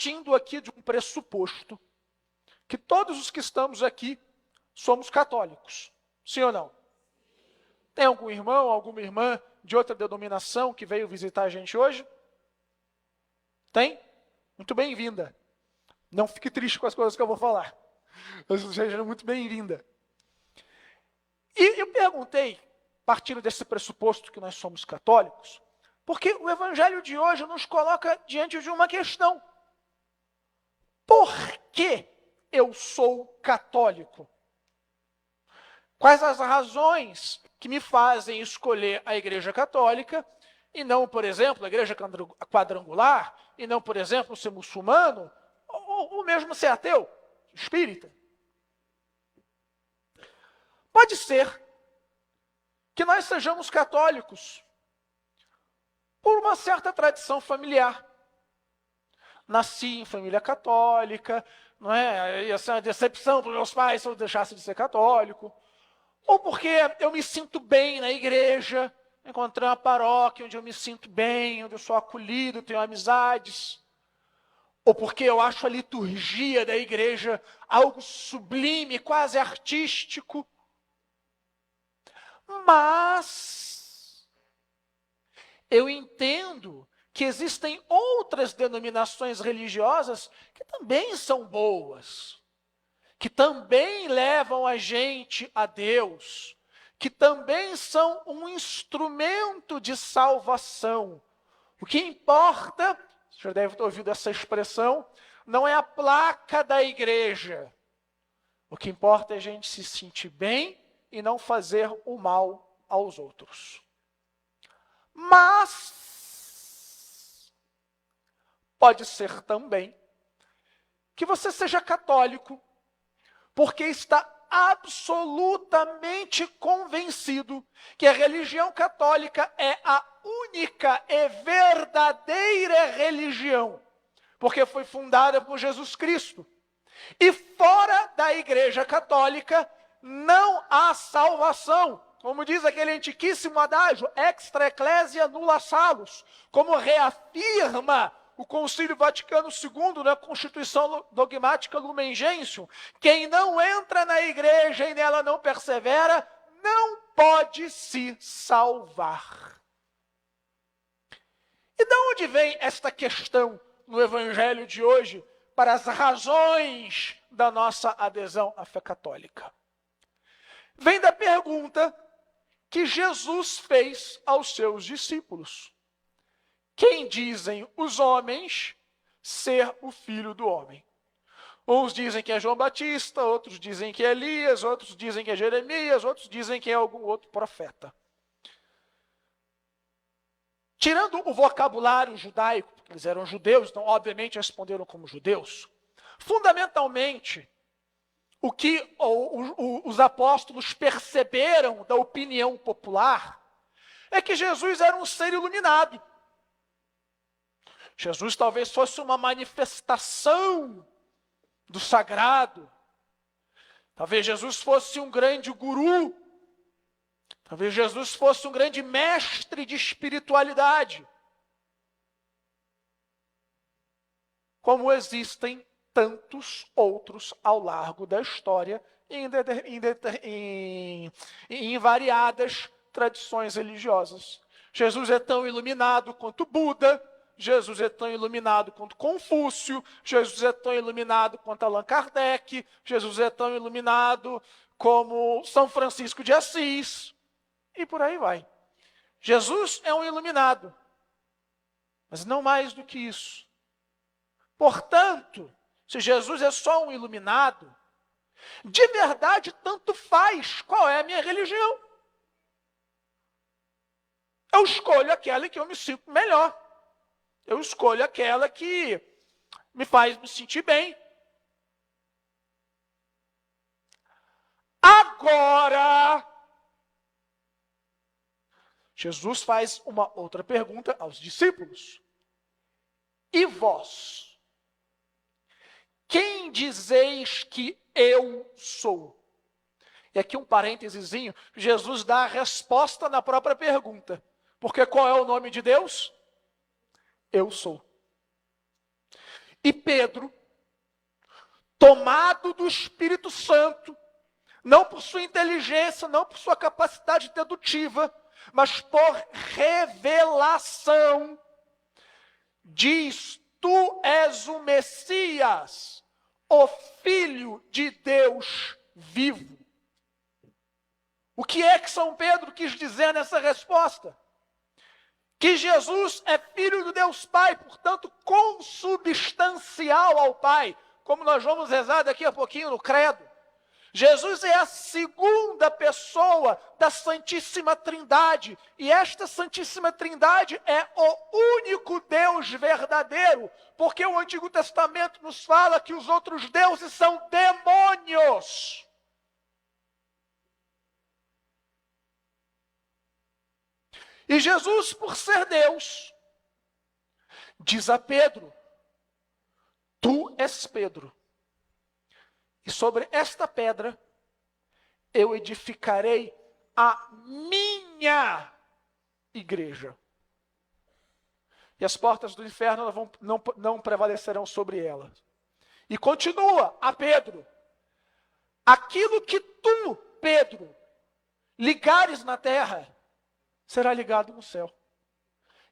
partindo aqui de um pressuposto que todos os que estamos aqui somos católicos. Sim ou não? Tem algum irmão, alguma irmã de outra denominação que veio visitar a gente hoje? Tem? Muito bem-vinda. Não fique triste com as coisas que eu vou falar. Seja muito bem-vinda. E eu perguntei, partindo desse pressuposto que nós somos católicos, porque o evangelho de hoje nos coloca diante de uma questão. Por que eu sou católico? Quais as razões que me fazem escolher a Igreja Católica e não, por exemplo, a Igreja Quadrangular, e não, por exemplo, ser muçulmano, ou mesmo ser ateu, espírita? Pode ser que nós sejamos católicos por uma certa tradição familiar. Nasci em família católica, não é? Ia ser uma decepção para os meus pais se eu deixasse de ser católico. Ou porque eu me sinto bem na igreja, encontrei uma paróquia onde eu me sinto bem, onde eu sou acolhido, tenho amizades. Ou porque eu acho a liturgia da igreja algo sublime, quase artístico. Mas eu entendo que existem outras denominações religiosas que também são boas, que também levam a gente a Deus, que também são um instrumento de salvação. O que importa, você já deve ter ouvido essa expressão, não é a placa da igreja. O que importa é a gente se sentir bem e não fazer o mal aos outros. Mas pode ser também que você seja católico porque está absolutamente convencido que a religião católica é a única e verdadeira religião, porque foi fundada por Jesus Cristo. E fora da Igreja Católica não há salvação. Como diz aquele antiquíssimo adágio, extra ecclesia nulla salus, como reafirma o Concílio Vaticano II na Constituição Dogmática Lumen Gentium, quem não entra na igreja e nela não persevera, não pode se salvar. E de onde vem esta questão no evangelho de hoje para as razões da nossa adesão à fé católica? Vem da pergunta que Jesus fez aos seus discípulos. Quem dizem os homens ser o Filho do Homem? Uns dizem que é João Batista, outros dizem que é Elias, outros dizem que é Jeremias, outros dizem que é algum outro profeta. Tirando o vocabulário judaico, porque eles eram judeus, então obviamente responderam como judeus, fundamentalmente, o que os apóstolos perceberam da opinião popular é que Jesus era um ser iluminado. Jesus talvez fosse uma manifestação do sagrado. Talvez Jesus fosse um grande guru. Talvez Jesus fosse um grande mestre de espiritualidade. Como existem tantos outros ao largo da história em variadas tradições religiosas. Jesus é tão iluminado quanto Buda, Jesus é tão iluminado quanto Confúcio, Jesus é tão iluminado quanto Allan Kardec, Jesus é tão iluminado como São Francisco de Assis, e por aí vai. Jesus é um iluminado, mas não mais do que isso. Portanto, se Jesus é só um iluminado, de verdade tanto faz qual é a minha religião. Eu escolho aquela que eu me sinto melhor. Eu escolho aquela que me faz me sentir bem. Agora, Jesus faz uma outra pergunta aos discípulos. E vós? Quem dizeis que eu sou? E aqui um parêntesezinho, Jesus dá a resposta na própria pergunta. Porque qual é o nome de Deus? Eu sou. E Pedro, tomado do Espírito Santo, não por sua inteligência, não por sua capacidade dedutiva, mas por revelação, diz: tu és o Messias, o Filho de Deus vivo. O que é que São Pedro quis dizer nessa resposta? Que Jesus é Filho do Deus Pai, portanto, consubstancial ao Pai, como nós vamos rezar daqui a pouquinho no Credo. Jesus é a segunda pessoa da Santíssima Trindade, e esta Santíssima Trindade é o único Deus verdadeiro, porque o Antigo Testamento nos fala que os outros deuses são demônios. E Jesus, por ser Deus, diz a Pedro: tu és Pedro, e sobre esta pedra eu edificarei a minha igreja. E as portas do inferno não prevalecerão sobre ela. E continua a Pedro: aquilo que tu, Pedro, ligares na terra, será ligado no céu.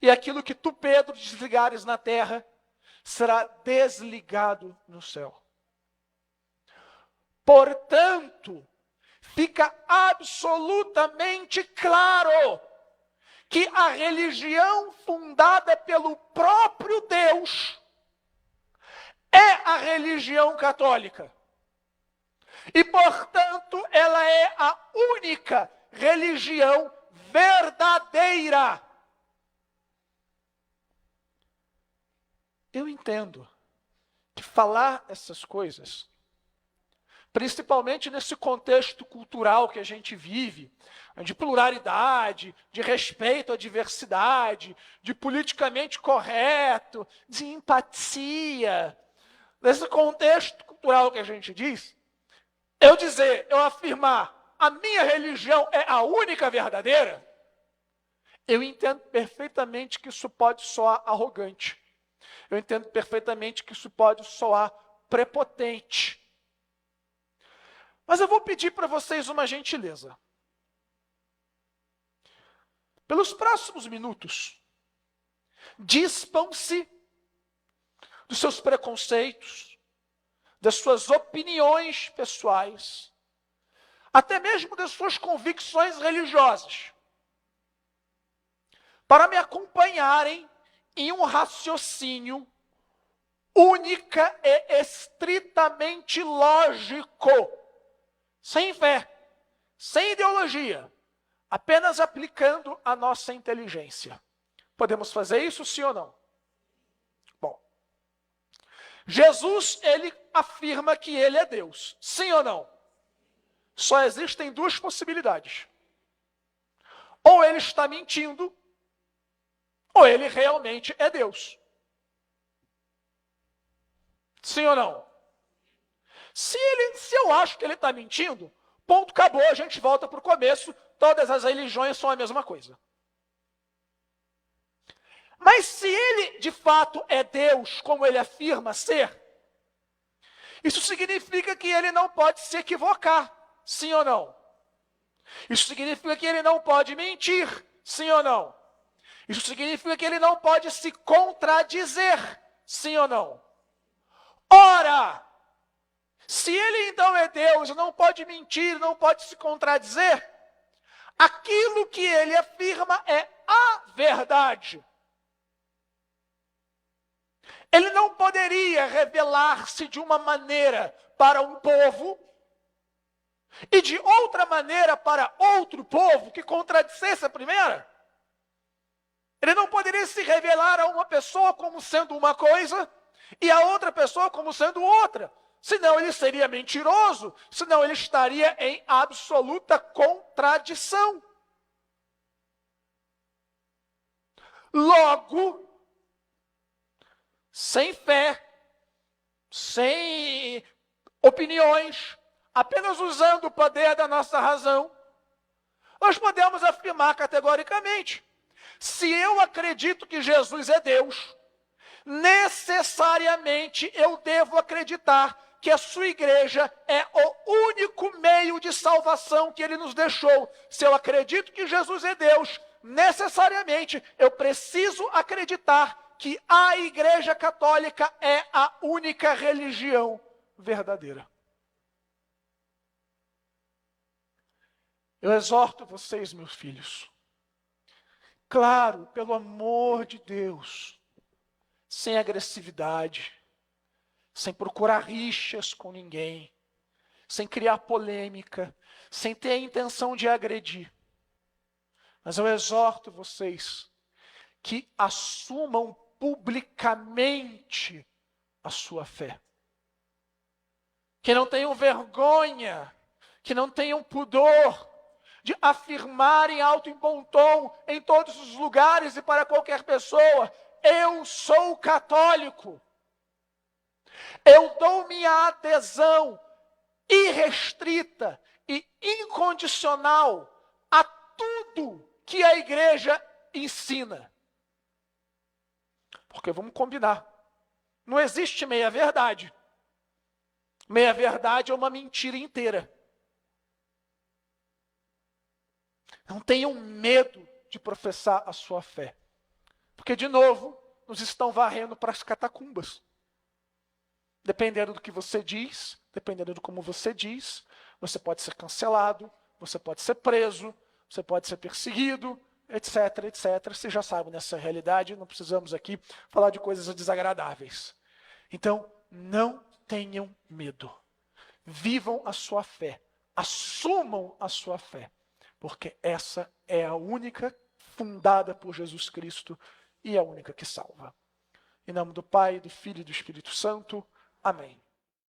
E aquilo que tu, Pedro, desligares na terra, será desligado no céu. Portanto, fica absolutamente claro que a religião fundada pelo próprio Deus é a religião católica. E, portanto, ela é a única religião verdadeira. Eu entendo que falar essas coisas, principalmente nesse contexto cultural que a gente vive, de pluralidade, de respeito à diversidade, de politicamente correto, de empatia, nesse contexto cultural que a gente diz, eu afirmar, a minha religião é a única verdadeira, eu entendo perfeitamente que isso pode soar arrogante. Eu entendo perfeitamente que isso pode soar prepotente. Mas eu vou pedir para vocês uma gentileza. Pelos próximos minutos, dispam-se dos seus preconceitos, das suas opiniões pessoais, até mesmo das suas convicções religiosas, para me acompanharem em um raciocínio única e estritamente lógico, sem fé, sem ideologia, apenas aplicando a nossa inteligência. Podemos fazer isso, sim ou não? Bom, Jesus, ele afirma que ele é Deus, sim ou não? Só existem duas possibilidades. Ou ele está mentindo, ou ele realmente é Deus. Sim ou não? Se eu acho que ele está mentindo, ponto, acabou, a gente volta para o começo, todas as religiões são a mesma coisa. Mas se ele de fato é Deus, como ele afirma ser, isso significa que ele não pode se equivocar, sim ou não? Isso significa que ele não pode mentir, sim ou não? Isso significa que ele não pode se contradizer, sim ou não? Ora, se ele então é Deus, não pode mentir, não pode se contradizer, aquilo que ele afirma é a verdade. Ele não poderia revelar-se de uma maneira para um povo e de outra maneira para outro povo que contradissesse a primeira. Ele não poderia se revelar a uma pessoa como sendo uma coisa e a outra pessoa como sendo outra. Senão ele seria mentiroso, senão ele estaria em absoluta contradição. Logo, sem fé, sem opiniões, apenas usando o poder da nossa razão, nós podemos afirmar categoricamente: se eu acredito que Jesus é Deus, necessariamente eu devo acreditar que a sua igreja é o único meio de salvação que ele nos deixou. Se eu acredito que Jesus é Deus, necessariamente eu preciso acreditar que a Igreja Católica é a única religião verdadeira. Eu exorto vocês, meus filhos, claro, pelo amor de Deus, sem agressividade, sem procurar rixas com ninguém, sem criar polêmica, sem ter a intenção de agredir. Mas eu exorto vocês que assumam publicamente a sua fé. Que não tenham vergonha, que não tenham pudor de afirmar em alto e bom tom, em todos os lugares e para qualquer pessoa: eu sou católico. Eu dou minha adesão irrestrita e incondicional a tudo que a igreja ensina. Porque vamos combinar, não existe meia-verdade. Meia-verdade é uma mentira inteira. Não tenham medo de professar a sua fé. Porque, de novo, nos estão varrendo para as catacumbas. Dependendo do que você diz, dependendo de como você diz, você pode ser cancelado, você pode ser preso, você pode ser perseguido, etc, etc. Você já sabe nessa realidade, não precisamos aqui falar de coisas desagradáveis. Então, não tenham medo. Vivam a sua fé. Assumam a sua fé. Porque essa é a única fundada por Jesus Cristo e a única que salva. Em nome do Pai, do Filho e do Espírito Santo. Amém.